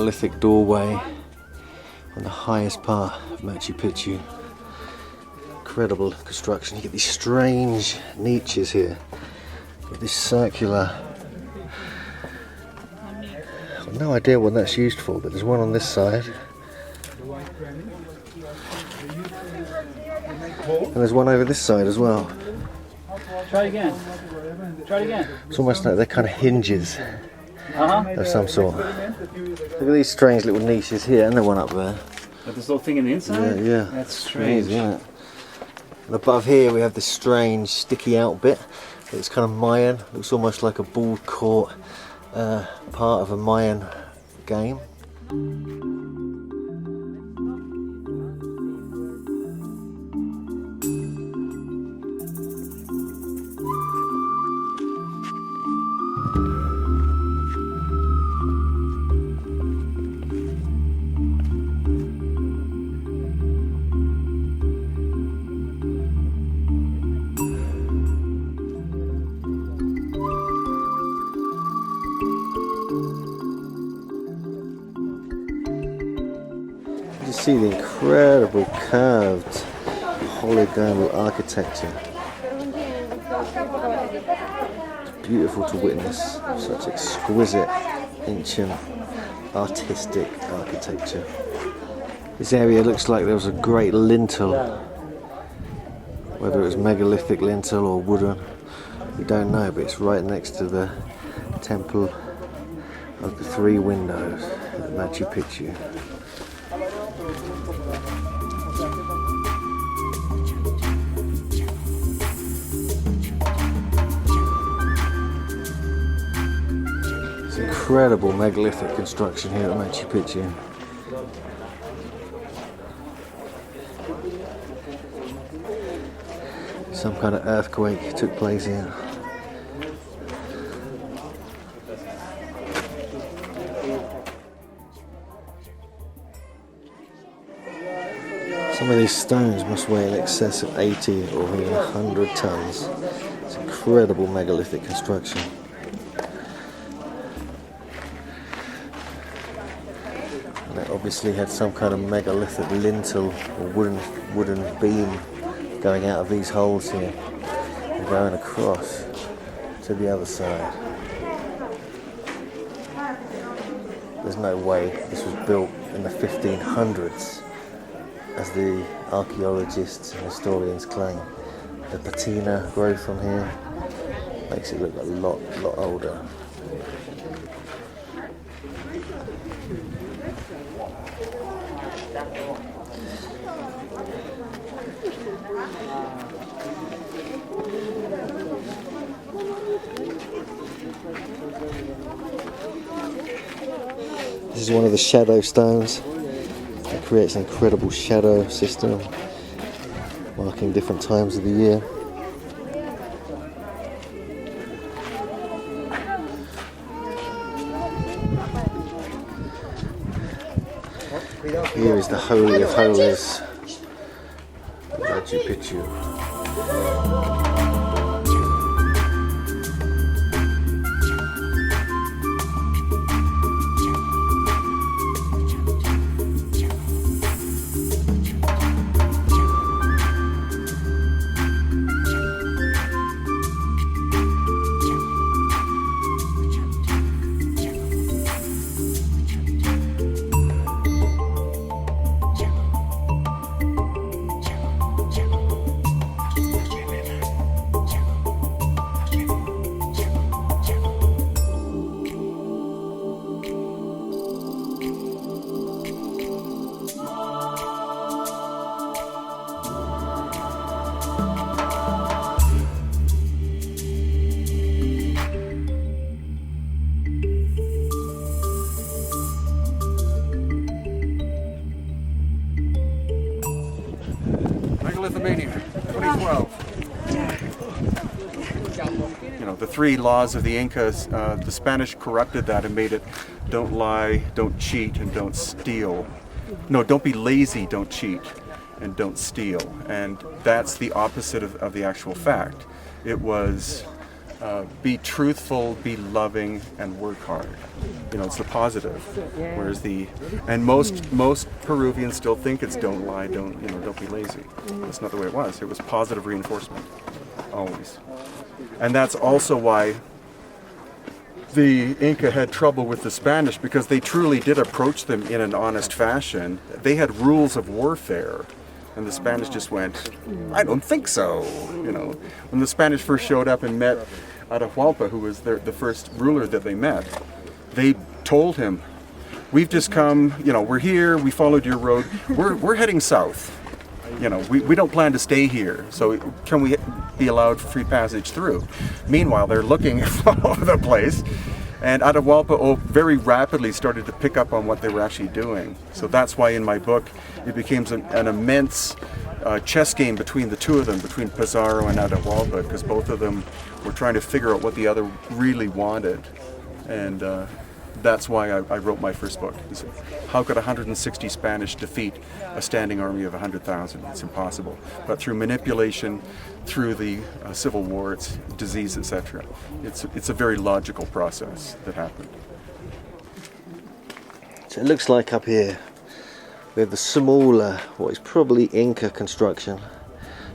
megalithic doorway on the highest part of Machu Picchu. Incredible construction. You get these strange niches here with this circular. I've no idea what that's used for, but there's one on this side. And there's one over this side as well. Try it again. Try it again. It's almost like they're kind of hinges of some sort. Look at these strange little niches here, and the one up there. But this little thing in the inside? Yeah. That's strange. Isn't it? And above here we have this strange sticky out bit. It's kind of Mayan. Looks almost like a ball court part of a Mayan game. You see the incredible curved polygonal architecture. It's beautiful to witness, such exquisite, ancient, artistic architecture. This area looks like there was a great lintel, whether it was megalithic lintel or wooden, we don't know, but it's right next to the Temple of the Three Windows at Machu Picchu. It's incredible megalithic construction here at Machu Picchu. Some kind of earthquake took place here. Some of these stones must weigh in excess of 80 or even 100 tons. It's incredible megalithic construction. And it obviously had some kind of megalithic lintel or wooden beam going out of these holes here and going across to the other side. There's no way this was built in the 1500s, as the archaeologists and historians claim. The patina growth on here makes it look a lot older. This is one of the shadow stones. It creates an incredible shadow system, marking different times of the year. Here is the Holy of Holies, Machu Picchu. Megalithic 2012. You know, the three laws of the Incas, the Spanish corrupted that and made it don't lie, don't cheat, and don't steal. No, don't be lazy, don't cheat, and don't steal. And that's the opposite of the actual fact. It was be truthful, be loving, and work hard. You know, it's the positive. Whereas most Peruvians still think it's don't lie, don't be lazy. That's not the way it was. It was positive reinforcement, always. And that's also why the Inca had trouble with the Spanish, because they truly did approach them in an honest fashion. They had rules of warfare. And the Spanish just went, I don't think so. You know, when the Spanish first showed up and met Atahualpa, who was the first ruler that they met, they told him, we've just come, you know, we're here, we followed your road, we're heading south. You know, we don't plan to stay here, so can we be allowed free passage through? Meanwhile, they're looking all over the place. And Atahualpa very rapidly started to pick up on what they were actually doing. So that's why in my book it became an immense chess game between the two of them, between Pizarro and Atahualpa, because both of them were trying to figure out what the other really wanted. And that's why I wrote my first book. How could 160 Spanish defeat a standing army of 100,000? It's impossible. But through manipulation, through the civil war, it's disease, etc. It's a very logical process that happened. So it looks like up here we have the smaller, what is probably Inca construction.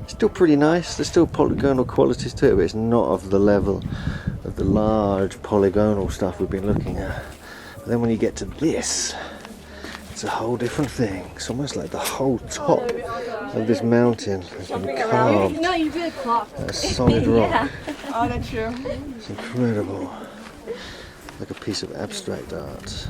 Still pretty nice. There's still polygonal qualities to it, but it's not of the level of the large polygonal stuff we've been looking at. But then when you get to this, it's a whole different thing. It's almost like the whole top of this mountain has been carved out of solid rock. Oh, that's true. It's incredible. Like a piece of abstract art.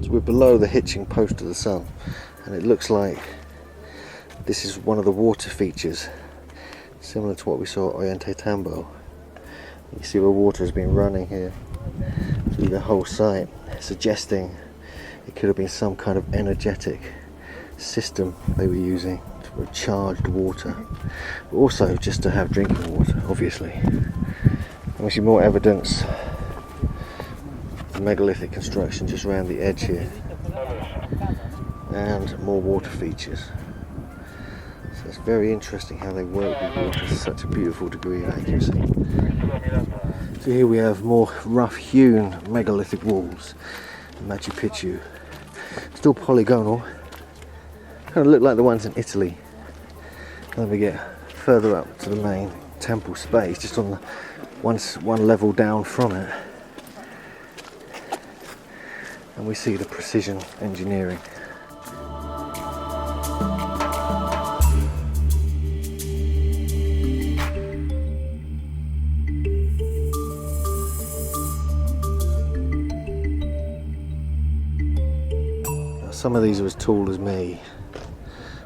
We're below the hitching post of the sun, and it looks like this is one of the water features, similar to what we saw at Ollantaytambo. You see where water has been running here through the whole site, suggesting it could have been some kind of energetic system they were using for charged water, but also just to have drinking water, obviously. And we see more evidence of megalithic construction just around the edge here, and more water features. So it's very interesting how they work with water to such a beautiful degree of accuracy. So here we have more rough-hewn megalithic walls in Machu Picchu. Still polygonal, kind of look like the ones in Italy. And then we get further up to the main temple space, just on the one level down from it. And we see the precision engineering. Some of these are as tall as me,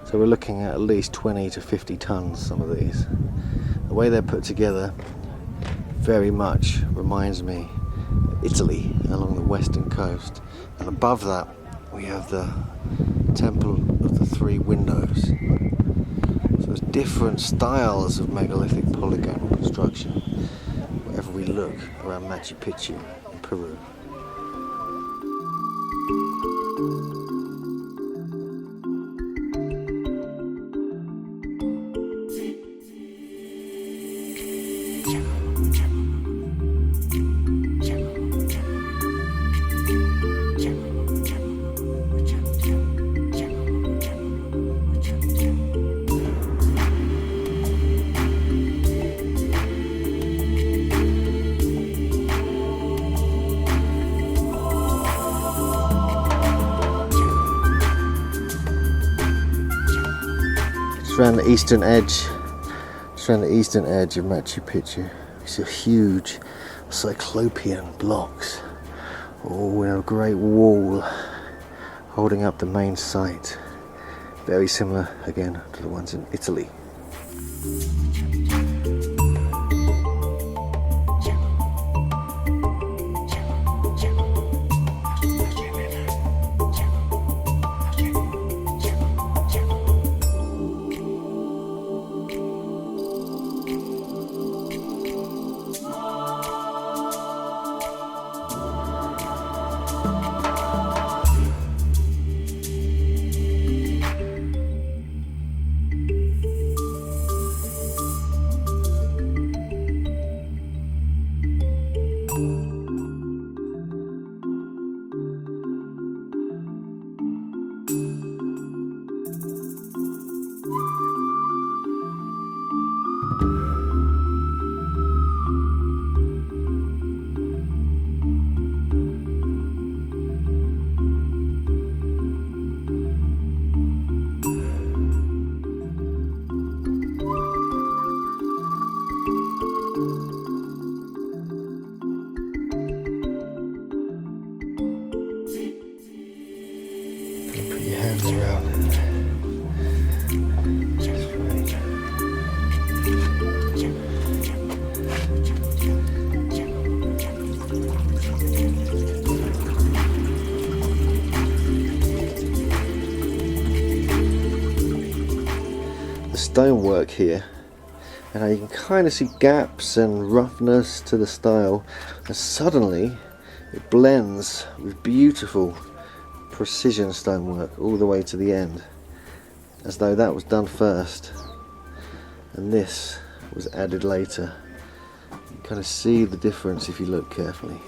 so we're looking at least 20 to 50 tons, some of these. The way they're put together very much reminds me of Italy along the western coast. And above that we have the Temple of the Three Windows. So there's different styles of megalithic polygonal construction wherever we look around Machu Picchu in Peru. Around the eastern edge, just around the eastern edge of Machu Picchu, you see huge Cyclopean blocks, all in a great wall holding up the main site. Very similar again to the ones in Italy. Stonework here, and now you can kind of see gaps and roughness to the style, and suddenly it blends with beautiful precision stonework all the way to the end, as though that was done first and this was added later. You can kind of see the difference if you look carefully.